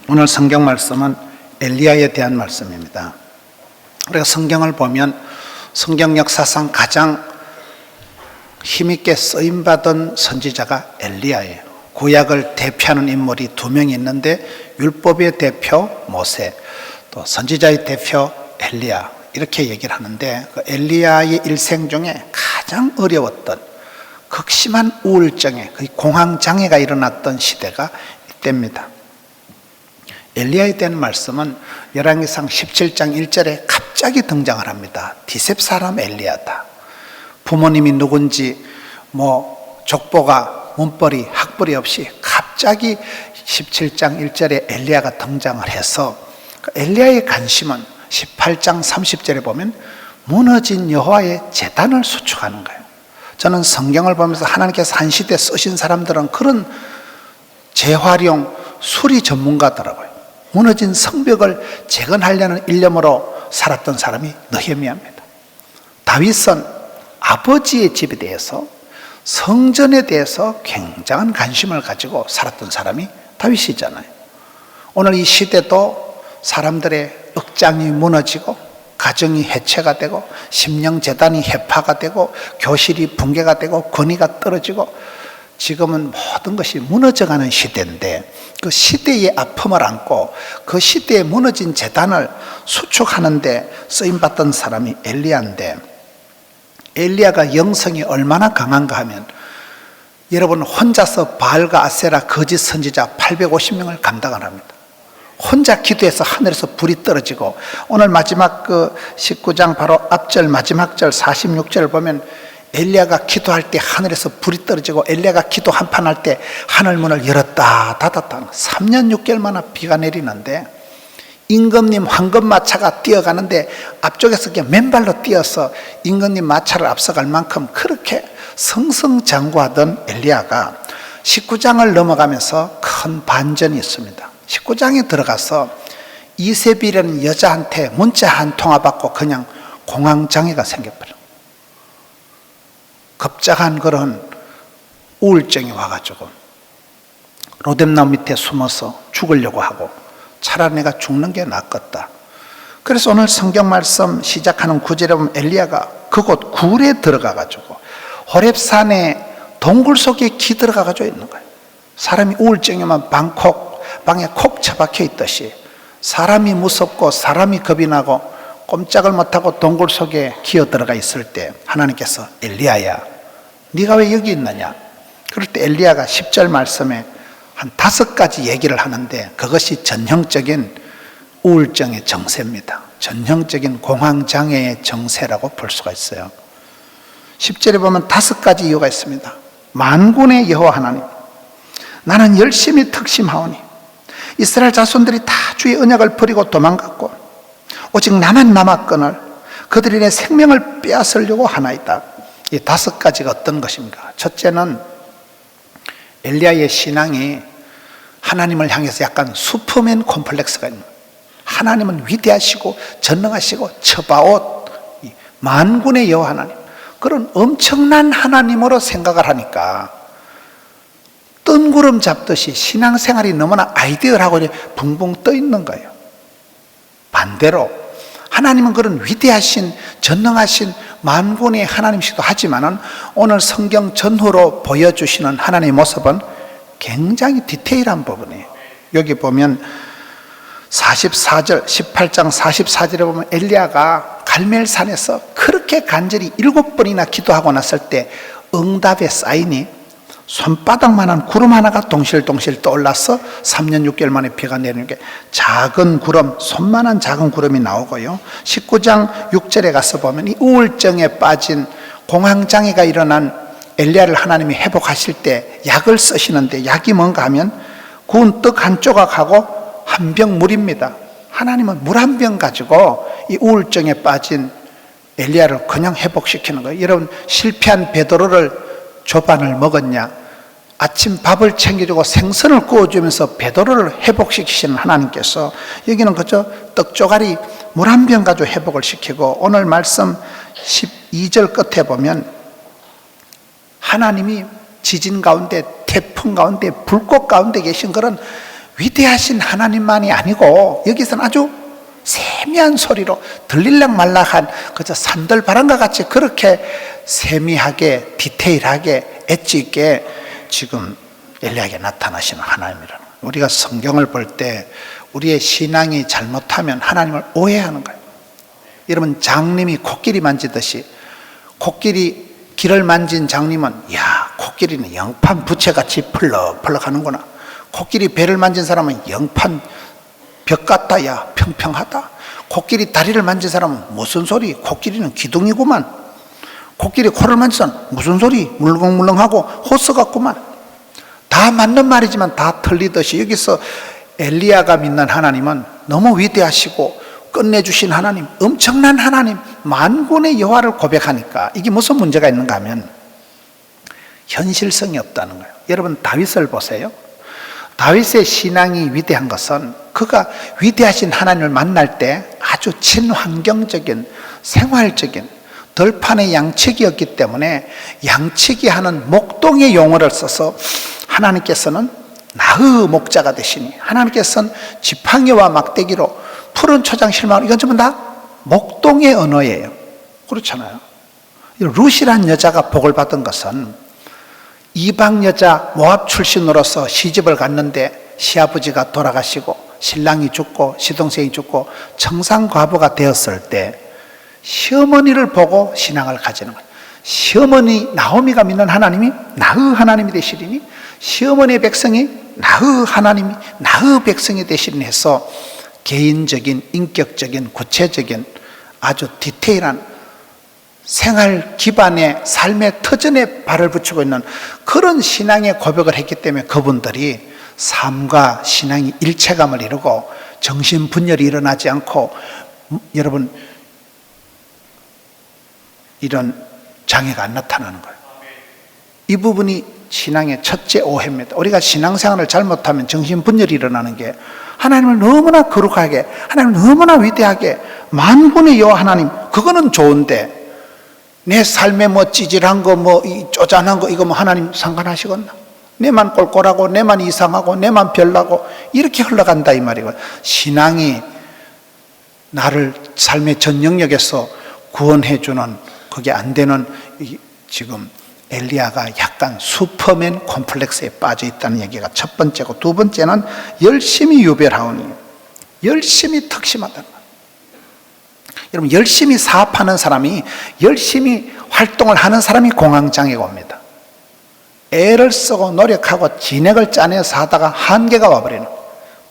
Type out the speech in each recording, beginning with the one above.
오늘 성경 말씀은 엘리야에 대한 말씀입니다. 우리가 성경을 보면 성경 역사상 가장 힘있게 쓰임받은 선지자가 엘리야예요. 구약을 대표하는 인물이 두 명이 있는데 율법의 대표 모세, 또 선지자의 대표 엘리야, 이렇게 얘기를 하는데 그 엘리야의 일생 중에 가장 어려웠던 극심한 우울증에, 공황장애가 일어났던 시대가 이때입니다. 엘리야에 대한 말씀은 열왕기상 17장 1절에 갑자기 등장을 합니다. 디셉 사람 엘리야다. 부모님이 누군지 족보가 문벌이 학벌이 없이 갑자기 17장 1절에 엘리야가 등장을 해서 엘리야의 관심은 18장 30절에 보면 무너진 여호와의 제단을 수축하는 거예요. 저는 성경을 보면서 하나님께서 한 시대 쓰신 사람들은 그런 재활용 수리 전문가더라고요. 무너진 성벽을 재건하려는 일념으로 살았던 사람이 느헤미야입니다. 다윗은 아버지의 집에 대해서, 성전에 대해서 굉장한 관심을 가지고 살았던 사람이 다윗이잖아요. 오늘 이 시대도 사람들의 억장이 무너지고 가정이 해체가 되고 심령재단이 해파가 되고 교실이 붕괴가 되고 권위가 떨어지고 지금은 모든 것이 무너져가는 시대인데 그 시대의 아픔을 안고 그 시대에 무너진 재단을 수축하는데 쓰임받던 사람이 엘리야인데, 엘리야가 영성이 얼마나 강한가 하면 여러분 혼자서 바알과 아세라 거짓 선지자 850명을 감당을 합니다. 혼자 기도해서 하늘에서 불이 떨어지고, 오늘 마지막 19장 바로 앞절 마지막 절 46절을 보면 엘리야가 기도할 때 하늘에서 불이 떨어지고 엘리야가 기도 한판 할 때 하늘문을 열었다 닫았다 3년 6개월 만에 비가 내리는데, 임금님 황금마차가 뛰어가는데 앞쪽에서 그냥 맨발로 뛰어서 임금님 마차를 앞서갈 만큼 그렇게 승승장구하던 엘리야가 19장을 넘어가면서 큰 반전이 있습니다. 19장에 들어가서 이세벨이라는 여자한테 문자 한 통화 받고 그냥 공황장애가 생겨버려요. 급작한 그런 우울증이 와가지고 로뎀나무 밑에 숨어서 죽으려고 하고 차라리 내가 죽는 게 낫겠다. 그래서 오늘 성경 말씀 시작하는 구절에 보면 엘리야가 그곳 굴에 들어가가지고 호렙산에 동굴 속에 기 들어가가지고 있는 거예요. 사람이 우울증이면 방에 콕 처박혀 있듯이 사람이 무섭고 사람이 겁이 나고 꼼짝을 못하고 동굴 속에 기어 들어가 있을 때 하나님께서 엘리야야, 네가 왜 여기 있느냐? 그럴 때 엘리야가 10절 말씀에 한 5가지 얘기를 하는데 그것이 전형적인 우울증의 정세입니다. 전형적인 공황장애의 정세라고 볼 수가 있어요. 10절에 보면 5가지 이유가 있습니다. 만군의 여호와 하나님, 나는 열심히 특심하오니 이스라엘 자손들이 다 주의 언약을 버리고 도망갔고 오직 나만 남았거늘 그들이 내 생명을 빼앗으려고 하나이다. 이 5가지가 어떤 것입니까? 첫째는 엘리야의 신앙이 하나님을 향해서 약간 슈퍼맨 콤플렉스가 있는 거예요. 하나님은 위대하시고 전능하시고 츠바옷, 만군의 여호와 하나님, 그런 엄청난 하나님으로 생각을 하니까 뜬구름 잡듯이 신앙생활이 너무나 아이디어하고 붕붕 떠 있는 거예요. 반대로 하나님은 그런 위대하신 전능하신 만군의 하나님이시기도 하지만은 오늘 성경 전후로 보여주시는 하나님의 모습은 굉장히 디테일한 부분이에요. 여기 보면 44절 18장 44절에 보면 엘리야가 갈멜산에서 그렇게 간절히 7번이나 기도하고 났을 때 응답의 사인이 손바닥만한 구름 하나가 동실동실 떠올라서 3년 6개월 만에 비가 내리는 게 작은 구름, 손만한 작은 구름이 나오고요. 19장 6절에 가서 보면 이 우울증에 빠진 공황장애가 일어난 엘리야를 하나님이 회복하실 때 약을 쓰시는데 약이 뭔가 하면 구운 떡 한 조각하고 한 병 물입니다. 하나님은 물 한 병 가지고 이 우울증에 빠진 엘리야를 그냥 회복시키는 거예요. 여러분, 실패한 베드로를 조반을 먹었냐? 아침 밥을 챙겨주고 생선을 구워주면서 베드로를 회복시키시는 하나님께서 여기는 그저 떡조가리 물 한 병 가지고 회복을 시키고, 오늘 말씀 12절 끝에 보면 하나님이 지진 가운데 태풍 가운데 불꽃 가운데 계신 그런 위대하신 하나님만이 아니고 여기서는 아주 세미한 소리로 들릴락 말락한 그저 산들바람과 같이 그렇게 세미하게 디테일하게 엣지 있게 지금 엘리야에게 나타나시는 하나님이라는 거예요. 우리가 성경을 볼 때 우리의 신앙이 잘못하면 하나님을 오해하는 거예요. 여러분, 장님이 코끼리 만지듯이 코끼리 길을 만진 장님은 야, 코끼리는 영판 부채같이 펄럭펄럭 하는구나. 코끼리 배를 만진 사람은 영판 벽 같다, 야, 평평하다. 코끼리 다리를 만진 사람은 무슨 소리? 코끼리는 기둥이구만. 코끼리 코를 만진 사람은 무슨 소리? 물렁물렁하고 호스 같구만. 다 맞는 말이지만 다 틀리듯이 여기서 엘리야가 믿는 하나님은 너무 위대하시고 끝내주신 하나님, 엄청난 하나님, 만군의 여호와를 고백하니까 이게 무슨 문제가 있는가 하면 현실성이 없다는 거예요. 여러분, 다윗을 보세요. 다윗의 신앙이 위대한 것은 그가 위대하신 하나님을 만날 때 아주 친환경적인 생활적인 들판의 양치기였기 때문에 양치기 하는 목동의 용어를 써서 하나님께서는 나의 목자가 되시니, 하나님께서는 지팡이와 막대기로 푸른 초장 실망을, 이건 전부 다 목동의 언어예요. 그렇잖아요. 룻이란 여자가 복을 받은 것은 이방 여자 모압 출신으로서 시집을 갔는데 시아버지가 돌아가시고 신랑이 죽고 시동생이 죽고 청산과부가 되었을 때 시어머니를 보고 신앙을 가지는 거예요. 시어머니 나오미가 믿는 하나님이 나의 하나님이 되시리니 시어머니의 백성이 나의 하나님이 나의 백성이 되시리니 해서 개인적인 인격적인 구체적인 아주 디테일한 생활 기반의 삶의 터전에 발을 붙이고 있는 그런 신앙의 고백을 했기 때문에 그분들이 삶과 신앙이 일체감을 이루고 정신분열이 일어나지 않고 여러분 이런 장애가 안 나타나는 거예요. 이 부분이 신앙의 첫째 오해입니다. 우리가 신앙생활을 잘못하면 정신분열이 일어나는 게 하나님을 너무나 거룩하게, 하나님을 너무나 위대하게, 만군의 여호와 하나님, 그거는 좋은데 내 삶에 뭐 찌질한 거, 뭐 쪼잔한 거, 이거 뭐 하나님 상관하시겠나? 내만 꼴꼴하고, 내만 이상하고, 내만 별나고, 이렇게 흘러간다 이 말이고, 신앙이 나를 삶의 전 영역에서 구원해주는 그게 안 되는 지금 엘리야가 약간 슈퍼맨 콤플렉스에 빠져 있다는 얘기가 첫 번째고, 두 번째는 열심히 유별하오니, 열심히 특심하다는 거예요. 여러분, 열심히 사업하는 사람이, 열심히 활동을 하는 사람이 공황장애가 옵니다. 애를 쓰고 노력하고 진액을 짜내서 하다가 한계가 와버리는,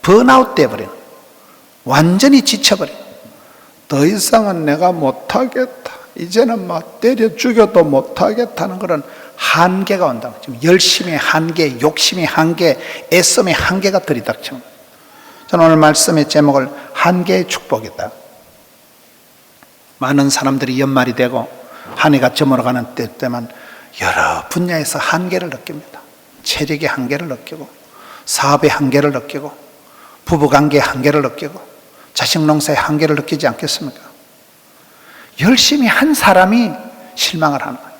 번아웃 돼버리는, 완전히 지쳐버리는, 더 이상은 내가 못하겠다, 이제는 막 때려 죽여도 못하겠다는 그런 한계가 온다. 지금 열심의 한계, 욕심의 한계, 애씀의 한계가 들이닥칩니다. 저는 오늘 말씀의 제목을 한계의 축복이다. 많은 사람들이 연말이 되고 한 해가 저물어가는 때만 여러 분야에서 한계를 느낍니다. 체력의 한계를 느끼고, 사업의 한계를 느끼고, 부부관계의 한계를 느끼고, 자식 농사의 한계를 느끼지 않겠습니까? 열심히 한 사람이 실망을 하는 거예요.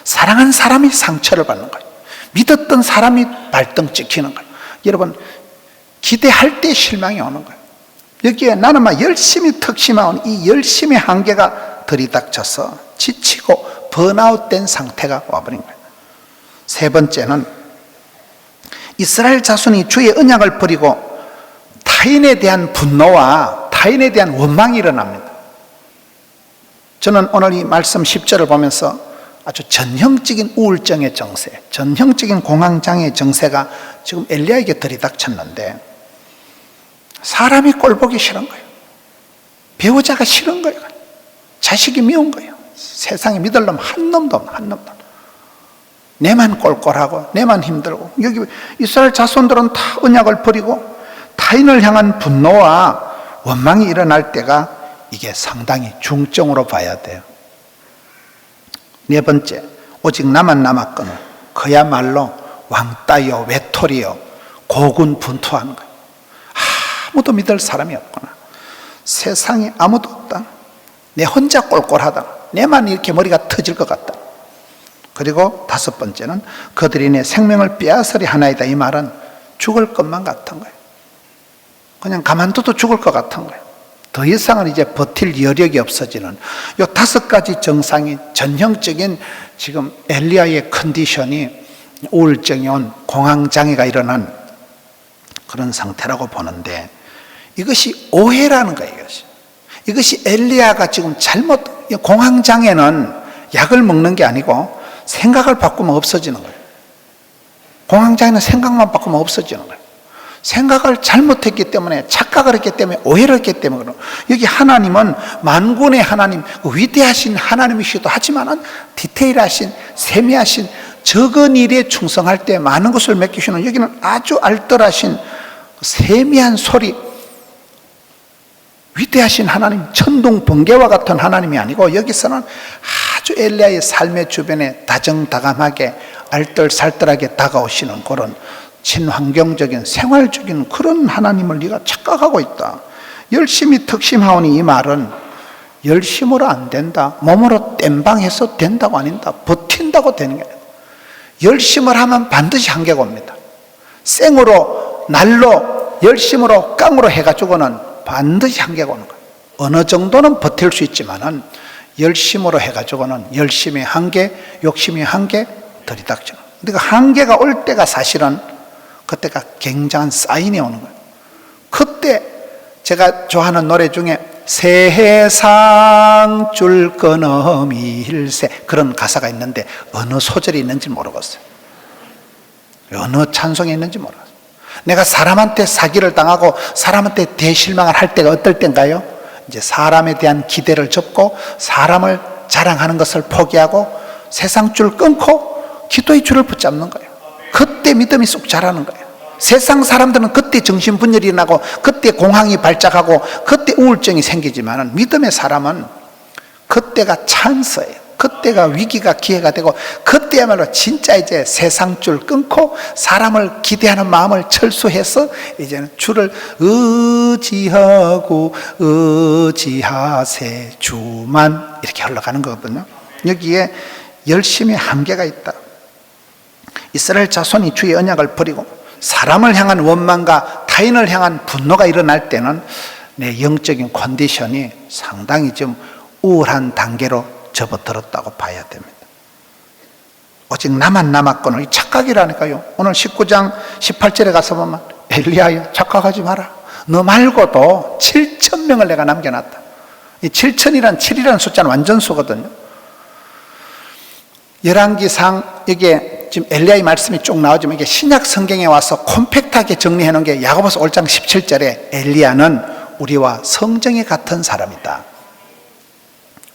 사랑한 사람이 상처를 받는 거예요. 믿었던 사람이 발등 찍히는 거예요. 여러분, 기대할 때 실망이 오는 거예요. 여기에 나는 막 열심히 특심하온 이 열심의 한계가 들이닥쳐서 지치고 번아웃된 상태가 와버린 거예요. 세 번째는 이스라엘 자손이 주의 언약을 버리고 타인에 대한 분노와 타인에 대한 원망이 일어납니다. 저는 오늘 이 말씀 10절을 보면서 아주 전형적인 우울증의 정세, 전형적인 공황장애의 정세가 지금 엘리야에게 들이닥쳤는데, 사람이 꼴보기 싫은 거예요. 배우자가 싫은 거예요. 자식이 미운 거예요. 세상에 믿을 놈 한 놈도 없는, 한 놈도 없는. 내만 꼴꼴하고 내만 힘들고, 여기 이스라엘 자손들은 다 언약을 버리고 타인을 향한 분노와 원망이 일어날 때가 이게 상당히 중증으로 봐야 돼요. 네 번째, 오직 나만 남았거늘 그야말로 왕따요 외톨이요 고군분투하는 거예요. 아무도 믿을 사람이 없구나. 세상에 아무도 없다. 내 혼자 꼴꼴하다. 내만 이렇게 머리가 터질 것 같다. 그리고 다섯 번째는 그들이 내 생명을 빼앗으려 하나이다. 이 말은 죽을 것만 같은 거예요. 그냥 가만둬도 죽을 것 같은 거예요. 더 이상은 이제 버틸 여력이 없어지는 이 5가지 증상이 전형적인 지금 엘리야의 컨디션이 우울증이 온 공황장애가 일어난 그런 상태라고 보는데, 이것이 오해라는 거예요. 이것이 엘리야가 지금 공황장애는 약을 먹는 게 아니고 생각을 바꾸면 없어지는 거예요. 공황장애는 생각만 바꾸면 없어지는 거예요. 생각을 잘못했기 때문에, 착각을 했기 때문에, 오해를 했기 때문에 그런. 여기 하나님은 만군의 하나님, 위대하신 하나님이시기도 하지만은 디테일하신, 세미하신, 적은 일에 충성할 때 많은 것을 맡기시는, 여기는 아주 알뜰하신 세미한 소리, 위대하신 하나님, 천둥 번개와 같은 하나님이 아니고, 여기서는 아주 엘리야의 삶의 주변에 다정다감하게 알뜰살뜰하게 다가오시는 그런 친환경적인 생활적인 그런 하나님을 네가 착각하고 있다. 열심히 특심하오니, 이 말은 열심으로 안 된다, 몸으로 땜방해서 된다고 아닌다, 버틴다고 되는 게 아니다. 열심을 하면 반드시 한계가 옵니다. 생으로, 날로, 열심으로, 깡으로 해가지고는 반드시 한계가 오는 거예요. 어느 정도는 버틸 수 있지만은 열심으로 해가지고는 열심의 한계, 욕심의 한계 들이닥치는. 근데 그 한계가 올 때가 사실은 그때가 굉장한 사인이 오는 거예요. 그때 제가 좋아하는 노래 중에 세상 줄 끊어밀세, 그런 가사가 있는데 어느 소절이 있는지 모르겠어요. 어느 찬송에 있는지 모르겠어요. 내가 사람한테 사기를 당하고 사람한테 대실망을 할 때가 어떨 때인가요? 이제 사람에 대한 기대를 접고 사람을 자랑하는 것을 포기하고 세상 줄 끊고 기도의 줄을 붙잡는 거예요. 그때 믿음이 쑥 자라는 거예요. 세상 사람들은 그때 정신분열이 나고 그때 공황이 발작하고 그때 우울증이 생기지만, 믿음의 사람은 그때가 찬스예요. 그때가 위기가 기회가 되고, 그때야말로 진짜 이제 세상 줄 끊고 사람을 기대하는 마음을 철수해서 이제는 주를 의지하고 의지하세 주만, 이렇게 흘러가는 거거든요. 여기에 열심히 한계가 있다. 이스라엘 자손이 주의 언약을 버리고 사람을 향한 원망과 타인을 향한 분노가 일어날 때는 내 영적인 컨디션이 상당히 좀 우울한 단계로 접어들었다고 봐야 됩니다. 오직 나만 남았거늘, 이 착각이라니까요. 오늘 19장 18절에 가서 보면 엘리야야, 착각하지 마라. 너 말고도 7,000명을 내가 남겨놨다. 이 7,000이란 숫자는 완전수거든요. 열왕기상, 이게 지금 엘리야의 말씀이 쭉 나오지만 이게 신약 성경에 와서 콤팩트하게 정리해 놓은 게 야고보서 5장 17절에 엘리야는 우리와 성정이 같은 사람이다.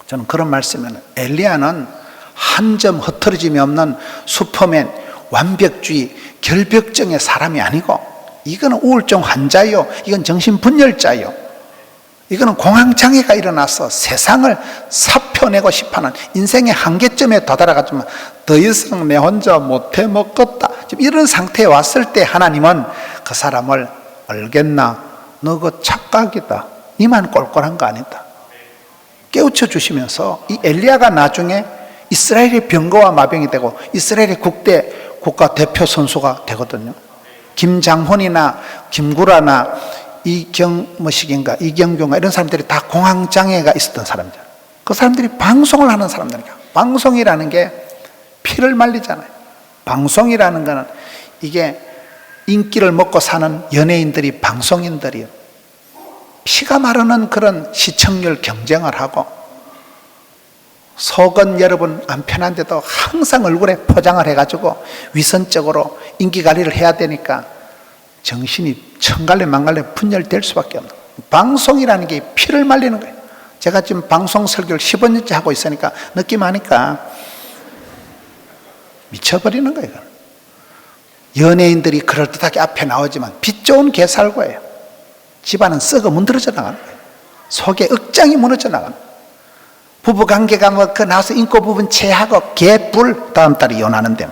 저는 그런 말씀에는 엘리야는 한 점 흐트러짐이 없는 슈퍼맨, 완벽주의, 결벽증의 사람이 아니고, 이거는 우울증 환자요, 이건 정신분열자요, 이거는 공황장애가 일어나서 세상을 사표내고 싶어하는 인생의 한계점에 도달해가지고 더 이상 내 혼자 못해 먹겠다, 지금 이런 상태에 왔을 때 하나님은 그 사람을 알겠나, 너 그 착각이다, 니만 꼴꼴한 거 아니다, 깨우쳐 주시면서 이 엘리야가 나중에 이스라엘의 병거와 마병이 되고 이스라엘의 국가 대표 선수가 되거든요. 김장훈이나 김구라나 이경무식인가 이경규인가 이런 사람들이 다 공황장애가 있었던 사람들. 그 사람들이 방송을 하는 사람들이니까. 방송이라는 게 피를 말리잖아요. 방송이라는 거는 이게 인기를 먹고 사는 연예인들이, 방송인들이요, 피가 마르는 그런 시청률 경쟁을 하고, 속은 여러분 안 편한데도 항상 얼굴에 포장을 해가지고 위선적으로 인기관리를 해야 되니까 정신이 천갈래 만갈래 분열될 수밖에 없는, 방송이라는 게 피를 말리는 거예요. 제가 지금 방송 설교를 15년째 하고 있으니까 느낌하니까 미쳐버리는 거예요. 연예인들이 그럴듯하게 앞에 나오지만 빛 좋은 개살과예요. 집안은 썩어 문드러져 나가는 거예요. 속에 억장이 무너져 나가는 거예요. 부부관계가 뭐 그 나와서 인고 부분 체하고 개뿔, 다음 달에 이혼하는데,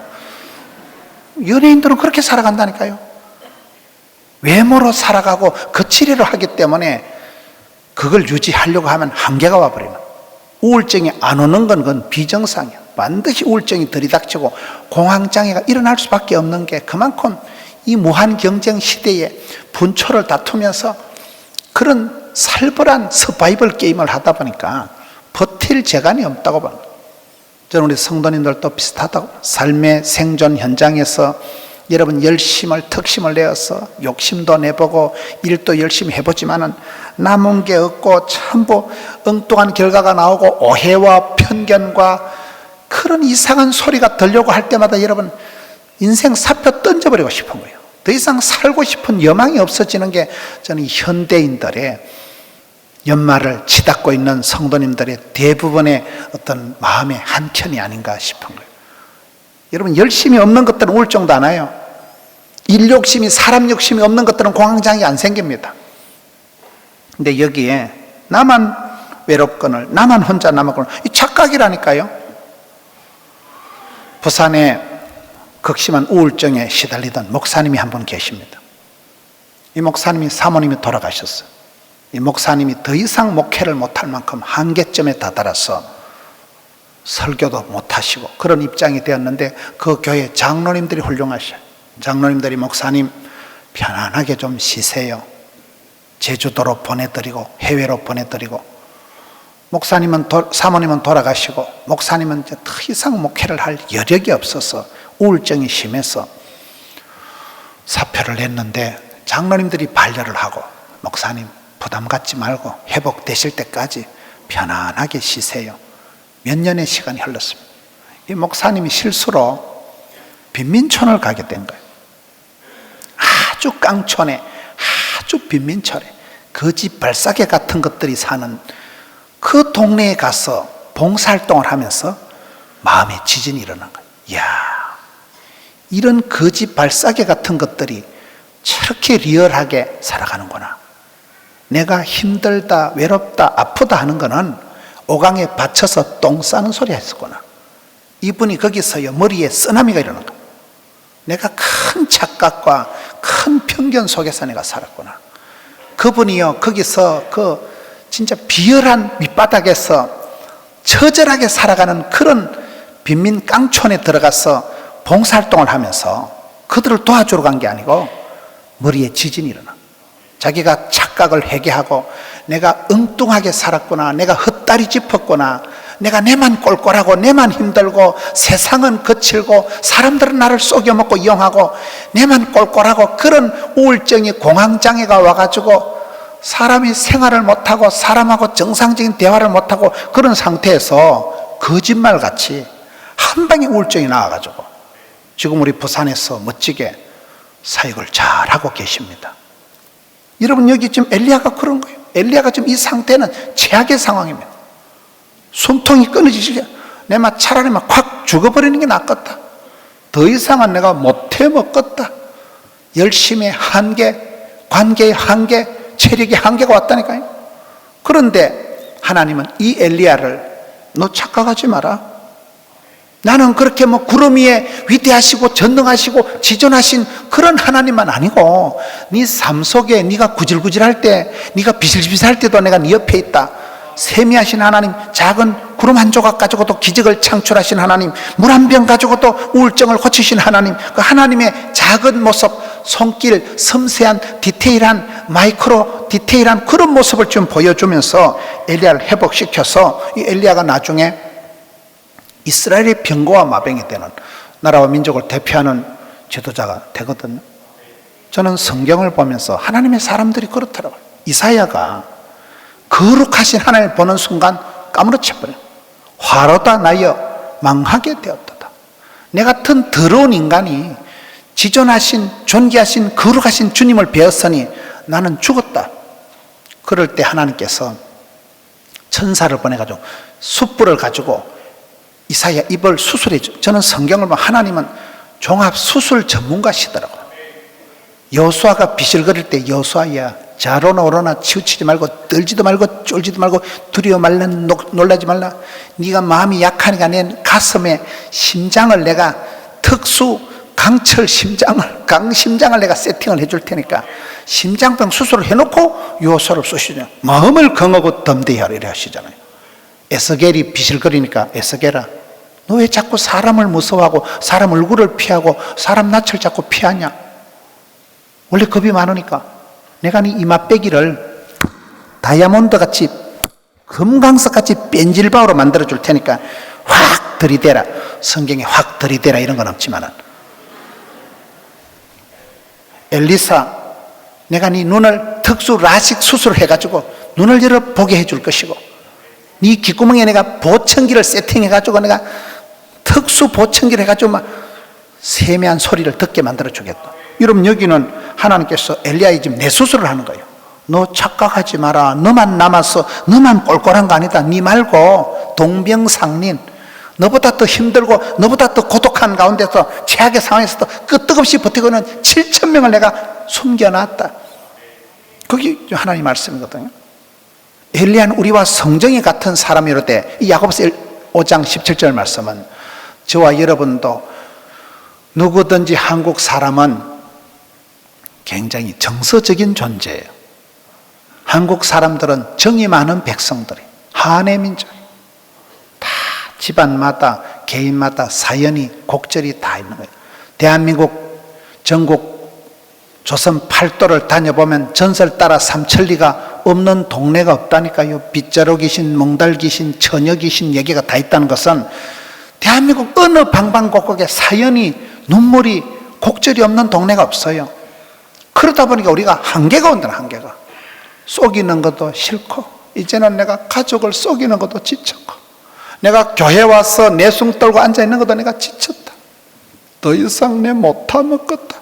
연예인들은 그렇게 살아간다니까요. 외모로 살아가고 그 치료를 하기 때문에 그걸 유지하려고 하면 한계가 와버리는, 우울증이 안 오는 건 그건 비정상이야. 반드시 우울증이 들이닥치고 공황장애가 일어날 수밖에 없는 게 그만큼 이 무한 경쟁 시대에 분초를 다투면서 그런 살벌한 서바이벌 게임을 하다 보니까 버틸 재간이 없다고 봅니다. 저는 우리 성도님들도 비슷하다고, 삶의 생존 현장에서 여러분 열심을 턱심을 내어서 욕심도 내보고 일도 열심히 해보지만은 남은 게 없고 전부 엉뚱한 결과가 나오고 오해와 편견과 그런 이상한 소리가 들려고 할 때마다 여러분 인생 사표 던져버리고 싶은 거예요. 더 이상 살고 싶은 여망이 없어지는 게 저는 이 현대인들의 연말을 치닫고 있는 성도님들의 대부분의 어떤 마음의 한켠이 아닌가 싶은 거예요. 여러분 열심이 없는 것들은 우울증도 안 와요. 일 욕심이, 사람 욕심이 없는 것들은 공황장애 안 생깁니다. 근데 여기에 나만 외롭거늘, 나만 혼자 남았거늘, 이 착각이라니까요. 부산에 극심한 우울증에 시달리던 목사님이 한 분 계십니다. 이 목사님이 사모님이 돌아가셨어요. 이 목사님이 더 이상 목회를 못할 만큼 한계점에 다다라서 설교도 못하시고 그런 입장이 되었는데 그 교회 장로님들이 훌륭하셔요. 장로님들이 목사님 편안하게 좀 쉬세요. 제주도로 보내드리고 해외로 보내드리고, 목사님은 사모님은 돌아가시고 목사님은 이제 더 이상 목회를 할 여력이 없어서 우울증이 심해서 사표를 냈는데 장로님들이 반려를 하고 목사님 부담 갖지 말고 회복되실 때까지 편안하게 쉬세요. 몇 년의 시간이 흘렀습니다. 이 목사님이 실수로 빈민촌을 가게 된 거예요. 아주 깡촌에, 아주 빈민촌에 거지 발사계 같은 것들이 사는 그 동네에 가서 봉사활동을 하면서 마음의 지진이 일어난 거예요. 이야, 이런 거지 발사계 같은 것들이 저렇게 리얼하게 살아가는구나. 내가 힘들다, 외롭다, 아프다 하는 거는 오강에 받쳐서 똥 싸는 소리 했었구나. 이분이 거기서요 머리에 쓰나미가 일어난 거예요. 내가 큰 착각과 큰 편견 속에서 내가 살았구나. 그분이요 거기서 그 진짜 비열한 밑바닥에서 처절하게 살아가는 그런 빈민 깡촌에 들어가서 봉사활동을 하면서 그들을 도와주러 간 게 아니고 머리에 지진이 일어나. 자기가 착각을 회개하고 내가 엉뚱하게 살았구나, 내가 헛다리 짚었구나, 내가 내만 꼴꼴하고 내만 힘들고 세상은 거칠고 사람들은 나를 속여먹고 이용하고 내만 꼴꼴하고, 그런 우울증이 공황장애가 와가지고 사람이 생활을 못하고 사람하고 정상적인 대화를 못하고 그런 상태에서 거짓말같이 한 방에 우울증이 나와가지고 지금 우리 부산에서 멋지게 사역을 잘하고 계십니다. 여러분 여기 지금 엘리야가 그런 거예요. 엘리야가 지금 이 상태는 최악의 상황입니다. 숨통이 끊어지지, 내가 차라리 막 확 죽어버리는 게 낫겠다. 더 이상은 내가 못해 먹겠다. 열심의 한계, 관계의 한계, 체력의 한계가 왔다니까요. 그런데 하나님은 이 엘리야를 너 착각하지 마라. 나는 그렇게 뭐 구름 위에 위대하시고 전능하시고 지존하신 그런 하나님만 아니고 네 삶 속에 네가 구질구질할 때, 네가 비실비실할 때도 내가 네 옆에 있다. 세미하신 하나님, 작은 구름 한 조각 가지고도 기적을 창출하신 하나님, 물 한 병 가지고도 우울증을 고치신 하나님, 그 하나님의 작은 모습, 손길, 섬세한 디테일한 마이크로 디테일한 그런 모습을 좀 보여주면서 엘리야를 회복시켜서 이 엘리야가 나중에 이스라엘의 병거와 마병이 되는 나라와 민족을 대표하는 지도자가 되거든요. 저는 성경을 보면서 하나님의 사람들이 그렇더라고요. 이사야가 거룩하신 하나님을 보는 순간 까무러쳐버려요. 화로다 나여 망하게 되었도다. 내 같은 더러운 인간이 지존하신 존귀하신 거룩하신 주님을 배웠으니 나는 죽었다. 그럴 때 하나님께서 천사를 보내가지고 숯불을 가지고 이사야 입을 수술해 줘. 저는 성경을 보면 하나님은 종합 수술 전문가시더라고요. 여호수아가 비실거릴 때 여호수아야 좌로나 우로나 치우치지 말고 떨지도 말고 쫄지도 말고 두려워 말라 놀라지 말라. 네가 마음이 약하니까 내 가슴에 심장을 내가 특수 강철 심장을 강심장을 내가 세팅을 해줄 테니까 심장병 수술을 해놓고 여호수아를 쏘시잖아요. 마음을 강하고 덤대히 하리라 하시잖아요. 에스겔이 비실거리니까 에스겔아 너 왜 자꾸 사람을 무서워하고 사람 얼굴을 피하고 사람 낯을 자꾸 피하냐. 원래 겁이 많으니까 내가 네 이마 빼기를 다이아몬드 같이 금강석 같이 뺀질바우로 만들어 줄 테니까 확 들이대라. 성경에 확 들이대라 이런 건 없지만은, 엘리사, 내가 네 눈을 특수 라식 수술을 해가지고 눈을 열어 보게 해줄 것이고, 네 귓구멍에 내가 보청기를 세팅해가지고 내가 특수 보청기를 해가지고 막 세미한 소리를 듣게 만들어 주겠다. 여러분, 여기는 하나님께서 엘리야의 지금 뇌수술을 하는 거예요. 너 착각하지 마라. 너만 남았어. 너만 꼴꼴한 거 아니다. 네 말고 동병상린, 너보다 더 힘들고 너보다 더 고독한 가운데서 최악의 상황에서도 끄떡없이 버티고 있는 7천 명을 내가 숨겨놨다. 그게 하나님 말씀이거든요. 엘리야는 우리와 성정이 같은 사람이로되, 이 야고보서 5장 17절 말씀은 저와 여러분도 누구든지 한국 사람은 굉장히 정서적인 존재예요. 한국 사람들은 정이 많은 백성들이, 한해 민족, 다 집안마다 개인마다 사연이 곡절이 다 있는 거예요. 대한민국 전국 조선 팔도를 다녀보면 전설 따라 삼천리가 없는 동네가 없다니까요. 빗자루 귀신, 몽달 귀신, 처녀 귀신 얘기가 다 있다는 것은 대한민국 어느 방방곡곡에 사연이, 눈물이, 곡절이 없는 동네가 없어요. 그러다 보니까 우리가 한계가 온다. 한계가. 속이는 것도 싫고, 이제는 내가 가족을 속이는 것도 지쳤고, 내가 교회 와서 내숭 떨고 앉아있는 것도 내가 지쳤다. 더 이상 내 못하먹겠다.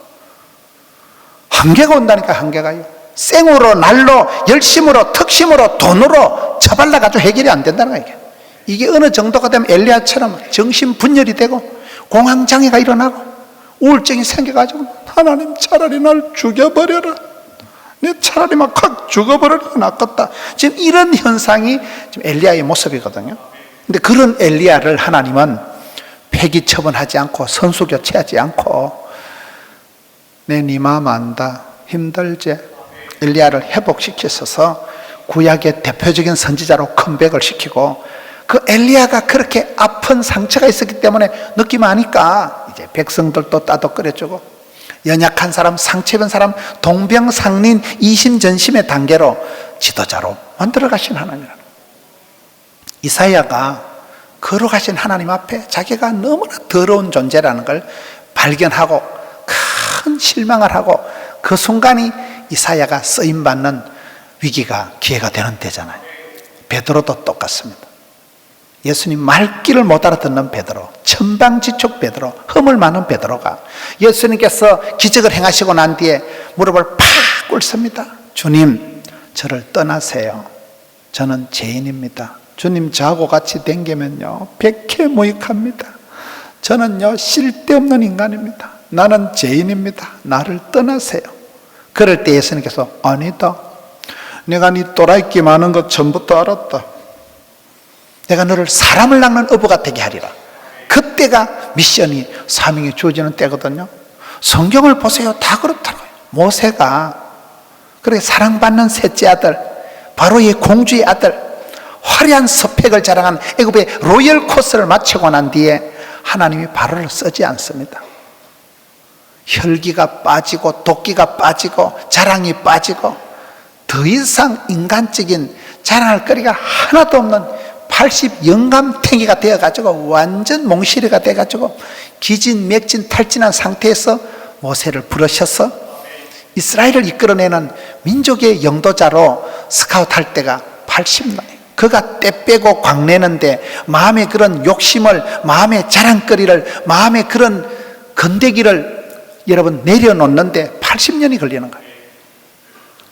한계가 온다니까. 한계가요. 생으로, 날로, 열심으로, 특심으로, 돈으로 처발라가지고 해결이 안 된다는 거예요. 이게 어느 정도가 되면 엘리야처럼 정신분열이 되고 공황장애가 일어나고 우울증이 생겨가지고, 하나님 차라리 날 죽여버려라. 내 차라리 막 확 죽어버려라. 낫겠다. 지금 이런 현상이 지금 엘리야의 모습이거든요. 근데 그런 엘리야를 하나님은 폐기 처분하지 않고 선수 교체하지 않고, 내 네 마음 안다. 힘들지? 엘리야를 회복시키셔서 구약의 대표적인 선지자로 컴백을 시키고, 그 엘리야가 그렇게 아픈 상처가 있었기 때문에 느낌 아니까 이제 백성들도 따독거려주고, 연약한 사람, 상처 입은 사람, 동병상린, 이심전심의 단계로 지도자로 만들어 가신 하나님이라는, 이사야가 걸어가신 하나님 앞에 자기가 너무나 더러운 존재라는 걸 발견하고 큰 실망을 하고, 그 순간이 이사야가 쓰임받는 위기가, 기회가 되는 때잖아요. 베드로도 똑같습니다. 예수님 말귀를 못 알아듣는 베드로, 천방지축 베드로, 허물 많은 베드로가 예수님께서 기적을 행하시고 난 뒤에 무릎을 팍 꿇습니다. 주님, 저를 떠나세요. 저는 죄인입니다. 주님, 저하고 같이 댕기면요 백해무익합니다. 저는요 쓸데없는 인간입니다. 나는 죄인입니다. 나를 떠나세요. 그럴 때 예수님께서, 아니다, 내가 네 또라이끼 많은 것 전부터 알았다. 내가 너를 사람을 낚는 어부가 되게 하리라. 그때가 미션이, 사명이 주어지는 때거든요. 성경을 보세요. 다 그렇다고요. 모세가 그렇게 사랑받는 셋째 아들, 바로의 공주의 아들, 화려한 스펙을 자랑한 애굽의 로열 코스를 마치고 난 뒤에 하나님이 바로를 쓰지 않습니다. 혈기가 빠지고 도끼가 빠지고 자랑이 빠지고 더 이상 인간적인 자랑할 거리가 하나도 없는 80 영감탱이가 되어가지고 완전 몽실이가 돼가지고 기진맥진 탈진한 상태에서 모세를 부르셔서 이스라엘을 이끌어내는 민족의 영도자로 스카우트할 때가 80나이. 그가 때 빼고 광내는데 마음의 그런 욕심을, 마음의 자랑거리를, 마음의 그런 건데기를 여러분 내려놓는데 80년이 걸리는 거예요.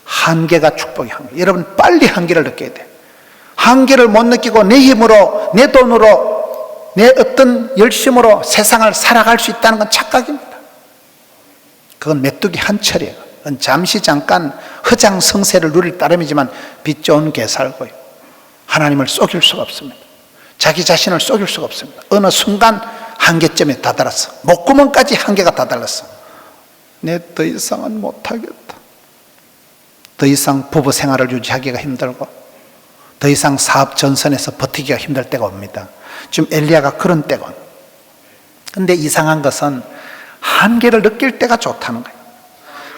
한계가 축복의 한계. 여러분 빨리 한계를 느껴야 돼요. 한계를 못 느끼고 내 힘으로, 내 돈으로, 내 어떤 열심으로 세상을 살아갈 수 있다는 건 착각입니다. 그건 메뚜기 한 철이에요. 그건 잠시 잠깐 허장성세를 누릴 따름이지만 빚 좋은 개 살고요. 하나님을 속일 수가 없습니다. 자기 자신을 속일 수가 없습니다. 어느 순간 한계점에 다다랐어. 목구멍까지 한계가 다다랐어. 내 더 이상은 못하겠다. 더 이상 부부 생활을 유지하기가 힘들고 더 이상 사업 전선에서 버티기가 힘들 때가 옵니다. 지금 엘리야가 그런 때가 옵니다. 그런데 이상한 것은 한계를 느낄 때가 좋다는 거예요.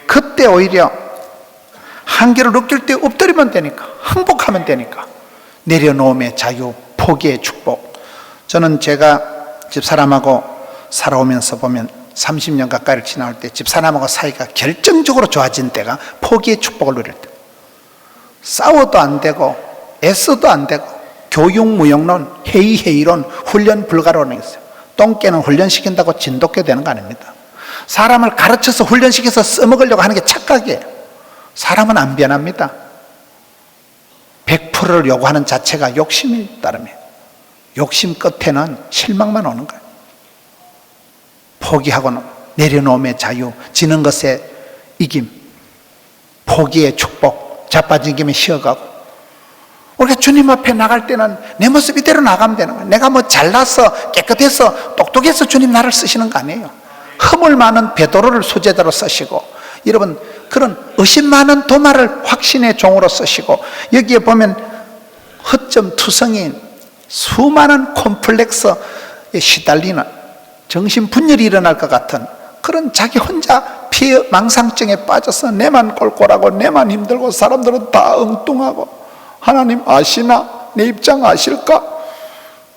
그때 오히려 한계를 느낄 때 엎드리면 되니까, 하면 되니까. 내려놓음의 자유, 포기의 축복. 저는 제가 집사람하고 살아오면서 보면 30년 가까이를 지나올 때 집사람하고 사이가 결정적으로 좋아진 때가 포기의 축복을 누릴 때. 싸워도 안 되고 애써도 안 되고 교육무용론, 회의론, 훈련 불가론이 있어요. 똥개는 훈련시킨다고 진돗개 되는 거 아닙니다. 사람을 가르쳐서 훈련시켜서 써먹으려고 하는 게 착각이에요. 사람은 안 변합니다. 100%를 요구하는 자체가 욕심이 따름이에요. 욕심 끝에는 실망만 오는 거예요. 포기하고는 내려놓음의 자유, 지는 것의 이김, 포기의 축복, 자빠진 김에 쉬어가고. 우리가 주님 앞에 나갈 때는 내 모습 이대로 나가면 되는 거예요. 내가 뭐 잘나서 깨끗해서 똑똑해서 주님 나를 쓰시는 거 아니에요. 허물 많은 베드로를 수제자로 쓰시고, 여러분 그런 의심 많은 도마를 확신의 종으로 쓰시고, 여기에 보면 허점 투성인 수많은 콤플렉스에 시달리는 정신분열이 일어날 것 같은 그런 자기 혼자 피해망상증에 빠져서 내만 꼴꼴하고 내만 힘들고 사람들은 다 엉뚱하고, 하나님 아시나? 내 입장 아실까?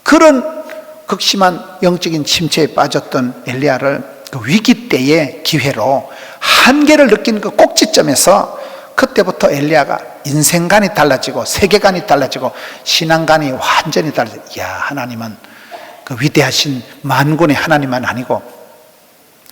그런 극심한 영적인 침체에 빠졌던 엘리야를 그 위기 때의 기회로 한계를 느끼는 그 꼭지점에서, 그때부터 엘리야가 인생관이 달라지고 세계관이 달라지고 신앙관이 완전히 달라지고, 이야, 하나님은 그 위대하신 만군의 하나님만 아니고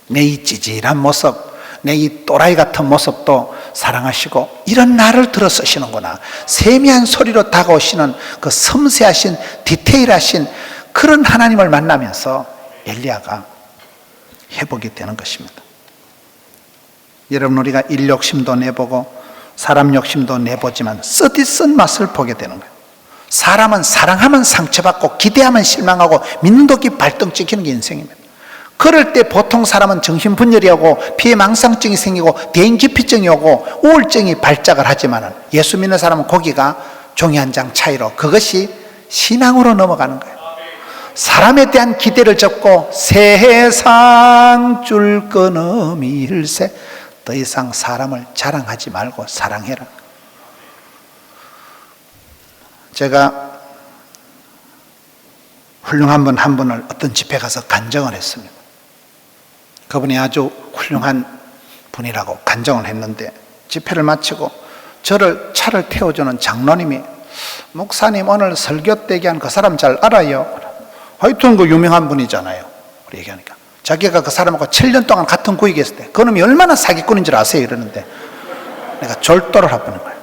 내 이 찌질한 모습, 내 이 또라이 같은 모습도 사랑하시고 이런 나를 들어 쓰시는구나. 세미한 소리로 다가오시는 그 섬세하신 디테일하신 그런 하나님을 만나면서 엘리야가 회복이 되는 것입니다. 여러분, 우리가 일 욕심도 내보고 사람 욕심도 내보지만 쓰디쓴 맛을 보게 되는 거예요. 사람은 사랑하면 상처받고 기대하면 실망하고 믿는 독이 발등 찍히는 게 인생입니다. 그럴 때 보통 사람은 정신분열이 오고 피해망상증이 생기고 대인기피증이 오고 우울증이 발작을 하지만, 예수 믿는 사람은 거기가 종이 한 장 차이로 그것이 신앙으로 넘어가는 거예요. 사람에 대한 기대를 접고 세상 줄 끊음일세, 더 이상 사람을 자랑하지 말고 사랑해라. 제가 훌륭한 분 한 분을 어떤 집회 가서 간증을 했습니다. 그분이 아주 훌륭한 분이라고 간증을 했는데, 집회를 마치고 저를 차를 태워주는 장로님이, 목사님 오늘 설교 때 얘기한 그 사람 잘 알아요? 하여튼 그 유명한 분이잖아요. 우리 얘기하니까 자기가 그 사람하고 7년 동안 같은 구역에 있을 때 그놈이 얼마나 사기꾼인 줄 아세요? 이러는데 내가 졸도를 해보는 거예요.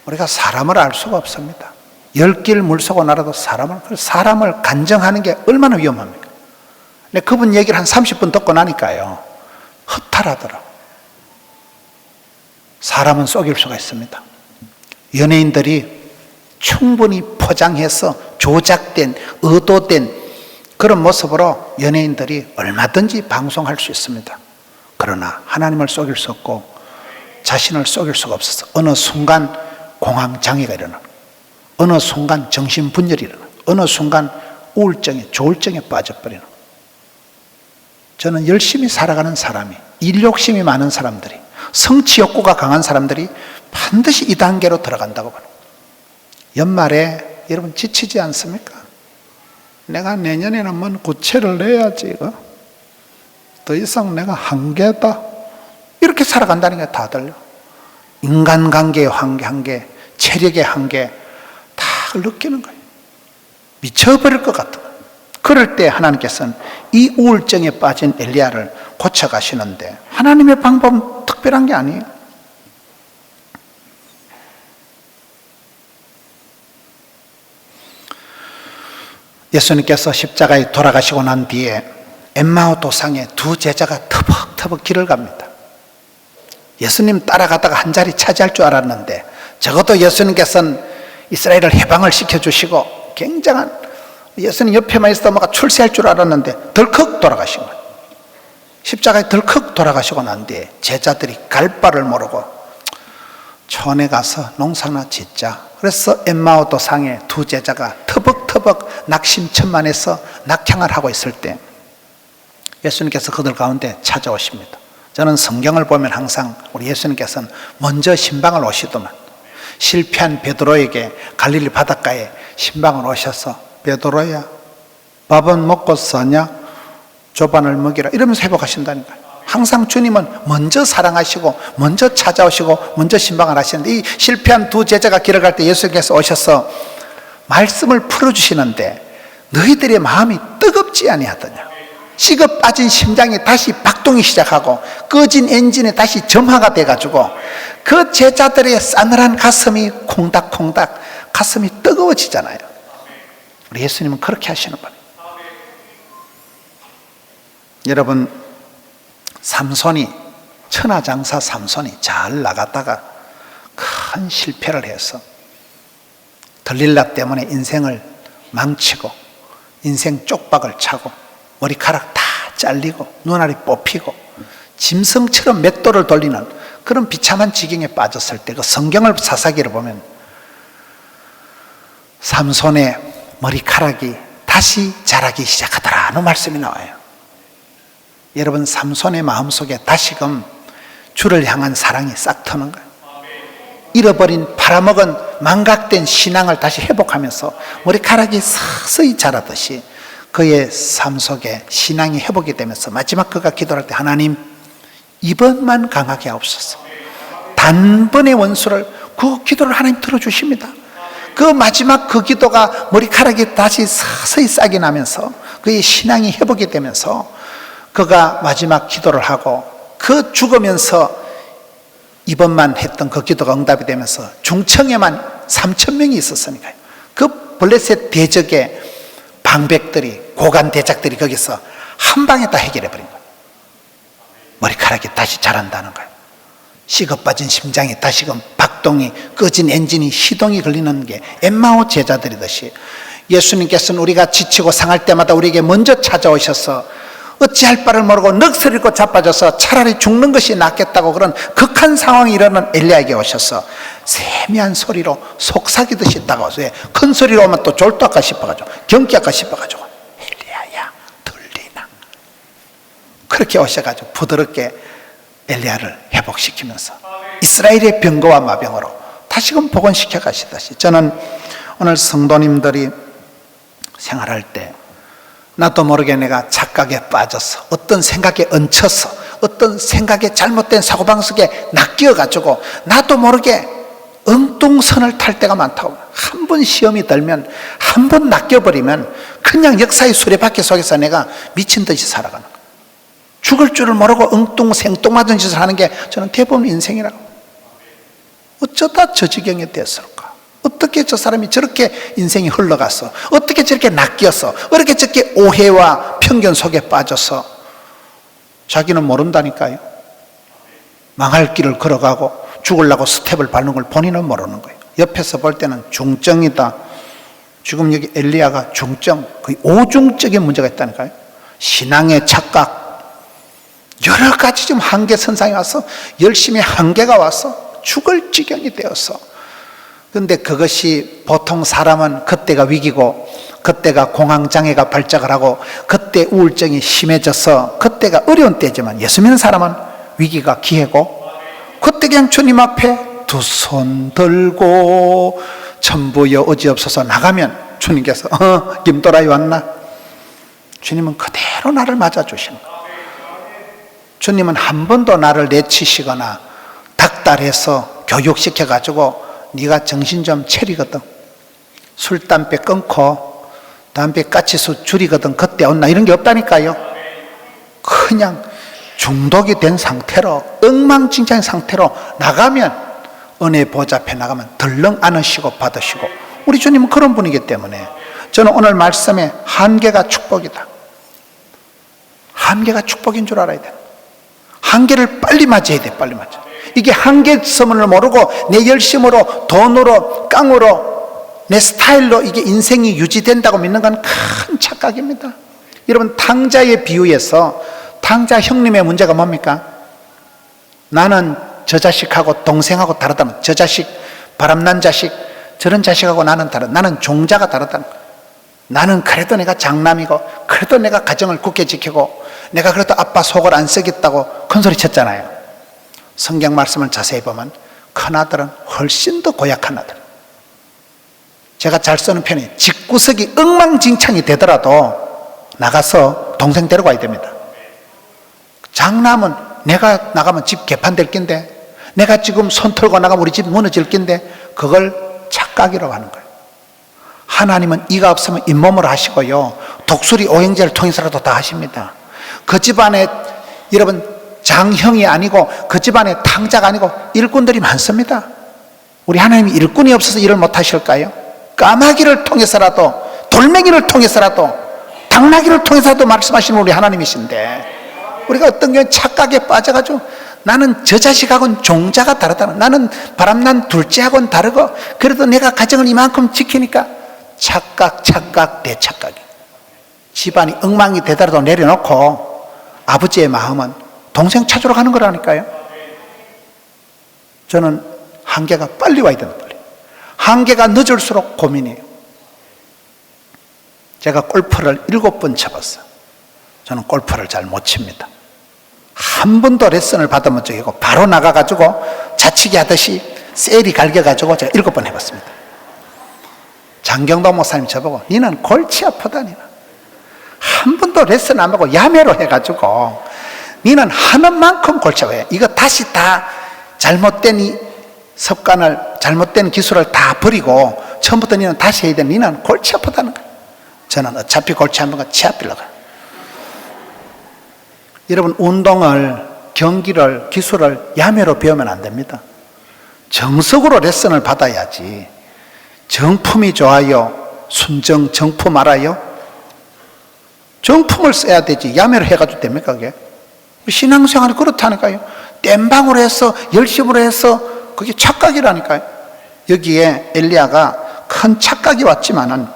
우리가 사람을 알 수가 없습니다. 10길 물서고 나라도 사람을 간증하는 게 얼마나 위험합니까? 근데 그분 얘기를 한 30분 듣고 나니까요, 허탈하더라고. 사람은 속일 수가 있습니다. 연예인들이 충분히 포장해서 조작된, 의도된 그런 모습으로 연예인들이 얼마든지 방송할 수 있습니다. 그러나 하나님을 속일 수 없고 자신을 속일 수가 없어서 어느 순간 공황장애가 일어나고, 어느 순간 정신분열이 일어나고, 어느 순간 우울증에, 조울증에 빠져버리는. 저는 열심히 살아가는 사람이, 일욕심이 많은 사람들이, 성취 욕구가 강한 사람들이 반드시 이 단계로 들어간다고 봐요. 연말에 여러분 지치지 않습니까? 내가 내년에는 뭔 구체를 내야지, 이거. 더 이상 내가 한계다. 이렇게 살아간다는 게 다들요. 인간관계의 한계, 체력의 한계 다 느끼는 거예요. 미쳐버릴 것 같은 거예요. 그럴 때 하나님께서는 이 우울증에 빠진 엘리야를 고쳐가시는데, 하나님의 방법은 특별한 게 아니에요. 예수님께서 십자가에 돌아가시고 난 뒤에 엠마오 도상에 두 제자가 터벅터벅 길을 갑니다. 예수님 따라가다가 한 자리 차지할 줄 알았는데, 적어도 예수님께서는 이스라엘을 해방을 시켜주시고 굉장한, 예수님 옆에만 있어도 뭔가 출세할 줄 알았는데 덜컥 돌아가신 거예요. 십자가에 덜컥 돌아가시고 난 뒤에 제자들이 갈 바를 모르고 촌에 가서 농사나 짓자. 그래서 엠마오 도상에 두 제자가 터벅터벅 낙심천만해서 낙향을 하고 있을 때 예수님께서 그들 가운데 찾아오십니다. 저는 성경을 보면 항상 우리 예수님께서는 먼저 신방을 오시더만, 실패한 베드로에게 갈릴리 바닷가에 신방을 오셔서 베드로야 밥은 먹고 사냐? 조반을 먹이라 이러면서 회복하신다니까요. 항상 주님은 먼저 사랑하시고 먼저 찾아오시고 먼저 신방을 하시는데 이 실패한 두 제자가 길을 갈 때 예수께서 오셔서 말씀을 풀어주시는데 너희들의 마음이 뜨겁지 아니하더냐. 식어 빠진 심장이 다시 박동이 시작하고 꺼진 엔진이 다시 점화가 돼가지고 그 제자들의 싸늘한 가슴이 콩닥콩닥 가슴이 뜨거워지잖아요. 우리 예수님은 그렇게 하시는 분이에요. 여러분, 천하장사 삼손이 잘 나갔다가 큰 실패를 해서 들릴라 때문에 인생을 망치고 인생 쪽박을 차고 머리카락 다 잘리고 눈알이 뽑히고 짐승처럼 맷돌을 돌리는 그런 비참한 지경에 빠졌을 때 그 성경을 사사기를 보면 삼손의 머리카락이 다시 자라기 시작하더라는 말씀이 나와요. 여러분, 삼손의 마음속에 다시금 주를 향한 사랑이 싹 트는 거예요. 잃어버린 팔아먹은 망각된 신앙을 다시 회복하면서 머리카락이 서서히 자라듯이 그의 삶 속에 신앙이 회복이 되면서 마지막 그가 기도할 때 하나님 이번만 강하게 하옵소서. 단번의 원수를 그 기도를 하나님 들어주십니다. 그 마지막 그 기도가 머리카락이 다시 서서히 싹이 나면서 그의 신앙이 회복이 되면서 그가 마지막 기도를 하고 그 죽으면서 이번만 했던 그 기도가 응답이 되면서 중청에만 3,000명이 있었으니까요. 그 블레셋 대적의 방백들이 고관 대작들이 거기서 한 방에 다 해결해 버린 거예요. 머리카락이 다시 자란다는 거예요. 식어 빠진 심장이 다시금 박동이 꺼진 엔진이 시동이 걸리는 게 엠마오 제자들이듯이 예수님께서는 우리가 지치고 상할 때마다 우리에게 먼저 찾아오셔서 어찌할 바를 모르고 넋을 잃고 자빠져서 차라리 죽는 것이 낫겠다고 그런 극한 상황이 일어난 엘리야에게 오셔서 세미한 소리로 속삭이듯이 다가와서 큰 소리로 오면 또 졸도할까 싶어가지고 경기할까 싶어가지고 엘리야야 들리나 그렇게 오셔가지고 부드럽게 엘리야를 회복시키면서 이스라엘의 병거와 마병으로 다시금 복원시켜 가시듯이 저는 오늘 성도님들이 생활할 때 나도 모르게 내가 착각에 빠져서 어떤 생각에 얹혀서 어떤 생각에 잘못된 사고방식에 낚여가지고 나도 모르게 엉뚱선을 탈 때가 많다고. 한 번 시험이 들면 한 번 낚여버리면 그냥 역사의 수레바퀴 속에서 내가 미친 듯이 살아가는 거예요. 죽을 줄을 모르고 생뚱맞은 짓을 하는 게 저는 대부분 인생이라고. 어쩌다 저 지경에 됐을까? 어떻게 저 사람이 저렇게 인생이 흘러가서 어떻게 저렇게 낚여서 어떻게 저렇게 오해와 편견 속에 빠져서 자기는 모른다니까요. 망할 길을 걸어가고 죽으려고 스텝을 밟는 걸 본인은 모르는 거예요. 옆에서 볼 때는 중증이다. 지금 여기 엘리야가 중증, 거의 오중적인 문제가 있다니까요. 신앙의 착각, 여러 가지 좀 한계선상에 와서 열심히 한계가 와서 죽을 지경이 되어서 그런데 그것이 보통 사람은 그때가 위기고 그때가 공황장애가 발작을 하고 그때 우울증이 심해져서 그때가 어려운 때지만 예수 믿는 사람은 위기가 기회고 그때 그냥 주님 앞에 두 손 들고 천부여 어지없어서 나가면 주님께서 김도라이 왔나? 주님은 그대로 나를 맞아주시는 거예요. 주님은 한 번도 나를 내치시거나 닥달해서 교육시켜가지고 네가 정신 좀 차리거든, 술 담배 끊고 담배 까치수 줄이거든 그때 온나, 이런 게 없다니까요. 그냥 중독이 된 상태로 엉망진창인 상태로 나가면 은혜 보좌 앞에 나가면 덜렁 안으시고 받으시고, 우리 주님은 그런 분이기 때문에 저는 오늘 말씀에 한계가 축복이다, 한계가 축복인 줄 알아야 돼. 한계를 빨리 맞이해야 돼. 빨리 맞아. 이게 한계성을 모르고 내 열심으로 돈으로 깡으로 내 스타일로 이게 인생이 유지된다고 믿는 건 큰 착각입니다. 여러분, 탕자의 비유에서 탕자 형님의 문제가 뭡니까? 나는 저 자식하고 동생하고 다르다는, 저 자식 바람난 자식 저런 자식하고 나는 다르다, 나는 종자가 다르다는 거예요. 나는 그래도 내가 장남이고 그래도 내가 가정을 굳게 지키고 내가 그래도 아빠 속을 안 썩겠다고 큰소리 쳤잖아요. 성경 말씀을 자세히 보면 큰아들은 훨씬 더 고약한 아들. 제가 잘 쓰는 편이 집구석이 엉망진창이 되더라도 나가서 동생 데려가야 됩니다. 장남은 내가 나가면 집 개판될 낀데, 내가 지금 손 털고 나가면 우리 집 무너질 낀데, 그걸 착각이라고 하는 거예요. 하나님은 이가 없으면 잇몸으로 하시고요, 독수리 오행제를 통해서라도 다 하십니다. 그 집안에 여러분 장형이 아니고, 그 집안에 탕자가 아니고 일꾼들이 많습니다. 우리 하나님이 일꾼이 없어서 일을 못 하실까요? 까마귀를 통해서라도, 돌멩이를 통해서라도, 당나귀를 통해서라도 말씀하시는 우리 하나님이신데, 우리가 어떤 경우에 착각에 빠져가지고 나는 저 자식하고는 종자가 다르다, 나는 바람난 둘째하고는 다르고, 그래도 내가 가정을 이만큼 지키니까 착각, 대착각이. 집안이 엉망이 되더라도 내려놓고 아버지의 마음은 동생 찾으러 가는 거라니까요. 저는 한계가 빨리 와야 된다. 한계가 늦을수록 고민이에요. 제가 골프를 7번 쳐봤어요. 저는 골프를 잘 못 칩니다. 한 번도 레슨을 받아본 적이 없고 바로 나가가지고 자치기 하듯이 셀이 갈겨가지고 제가 7번 해봤습니다. 장경동 목사님 저보고 니는 골치 아프다, 니는 한 번도 레슨 안 받고 야매로 해가지고 니는 하는 만큼 골치 아파요. 이거 다시 다 잘못된 이 습관을, 잘못된 기술을 다 버리고 처음부터 니는 다시 해야 돼. 니는 골치 아프다는 거예요. 저는 어차피 골치 아픈 거 치 아프려고 해요. 여러분, 운동을, 경기를, 기술을 야매로 배우면 안 됩니다. 정석으로 레슨을 받아야지. 정품이 좋아요? 순정 정품 알아요? 정품을 써야 되지. 야매로 해가지고 됩니까 그게? 신앙생활이 그렇다니까요. 땜방으로 해서, 열심으로 해서 그게 착각이라니까요. 여기에 엘리야가 큰 착각이 왔지만은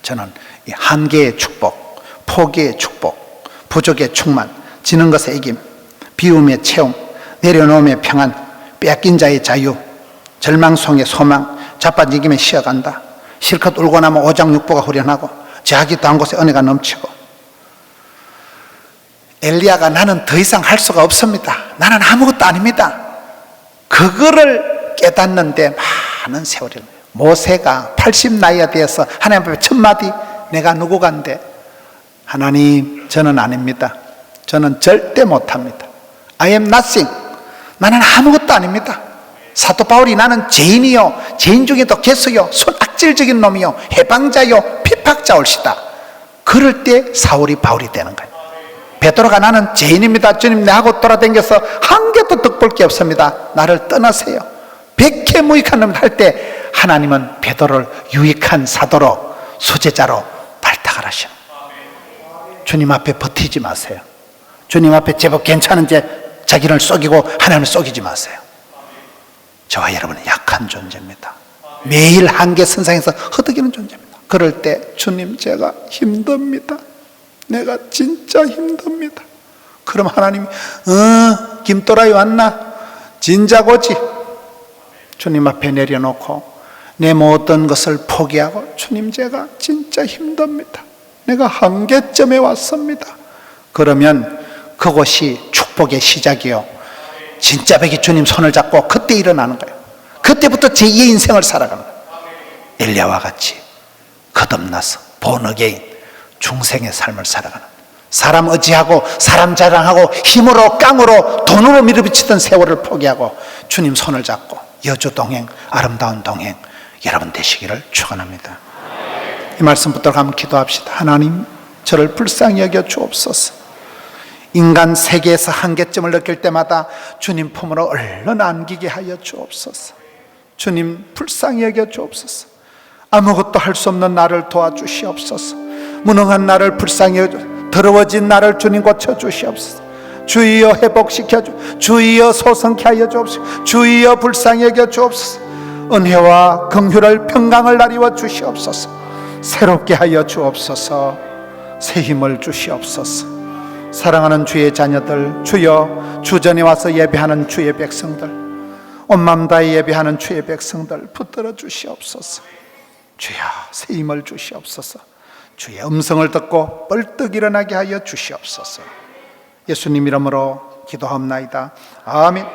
저는 이 한계의 축복, 포기의 축복, 부족의 충만, 지는 것의 이김, 비움의 채움, 내려놓음의 평안, 뺏긴 자의 자유, 절망송의 소망, 자빠지김에 쉬어간다. 실컷 울고 나면 오장육부가 후련하고 자기도 한 곳에 은혜가 넘치고. 엘리야가 나는 더 이상 할 수가 없습니다. 나는 아무것도 아닙니다. 그거를 깨닫는데 많은 세월이 걸려요. 모세가 80 나이가 되어서 하나님 앞에 첫마디 내가 누구간데, 하나님 저는 아닙니다. 저는 절대 못합니다. I am nothing. 나는 아무것도 아닙니다. 사도 바울이 나는 죄인이요, 죄인 중에도 개수요, 손악질적인 놈이요, 해방자요, 핍박자올시다. 그럴 때 사울이 바울이 되는 거예요. 베드로가 나는 죄인입니다. 주님 내하고 돌아다녀서 한 개도 득볼 게 없습니다. 나를 떠나세요. 백해무익한 놈 할 때 하나님은 베드로를 유익한 사도로, 수제자로 발탁을 하셔. 주님 앞에 버티지 마세요. 주님 앞에 제법 괜찮은지 자기를 속이고 하나님을 속이지 마세요. 저와 여러분은 약한 존재입니다. 매일 한계 선상에서 허덕이는 존재입니다. 그럴 때 주님 제가 힘듭니다. 내가 진짜 힘듭니다. 그럼 하나님이 김도라이 왔나? 진작오지. 주님 앞에 내려놓고 내 모든 것을 포기하고 주님 제가 진짜 힘듭니다. 내가 한계점에 왔습니다. 그러면 그것이 축복의 시작이요, 진짜 백이 주님 손을 잡고 그때 일어나는 거예요. 그때부터 제2의 인생을 살아가는 거예요. 엘리야와 같이 거듭나서 본어게인 중생의 삶을 살아가는, 사람 의지하고 사람 자랑하고 힘으로 깡으로 돈으로 밀어붙이던 세월을 포기하고 주님 손을 잡고 여주 동행, 아름다운 동행 여러분 되시기를 축원합니다. 이 말씀 붙들고 한번 기도합시다. 하나님 저를 불쌍히 여겨 주옵소서. 인간 세계에서 한계점을 느낄 때마다 주님 품으로 얼른 안기게 하여 주옵소서. 주님 불쌍히 여겨 주옵소서. 아무것도 할 수 없는 나를 도와주시옵소서. 무능한 나를 불쌍히 여겨, 더러워진 나를 주님 고쳐주시옵소서. 주여 회복시켜 주여 소성케 하여 주옵소서. 주여 불쌍히 여겨 주옵소서. 은혜와 긍휼을 평강을 나리워 주시옵소서. 새롭게 하여 주옵소서. 새 힘을 주시옵소서. 사랑하는 주의 자녀들, 주여 주전에 와서 예배하는 주의 백성들, 온 마음 다해 예배하는 주의 백성들 붙들어 주시옵소서. 주여 새 힘을 주시옵소서. 주의 음성을 듣고 벌떡 일어나게 하여 주시옵소서. 예수님 이름으로 기도합나이다. 아멘.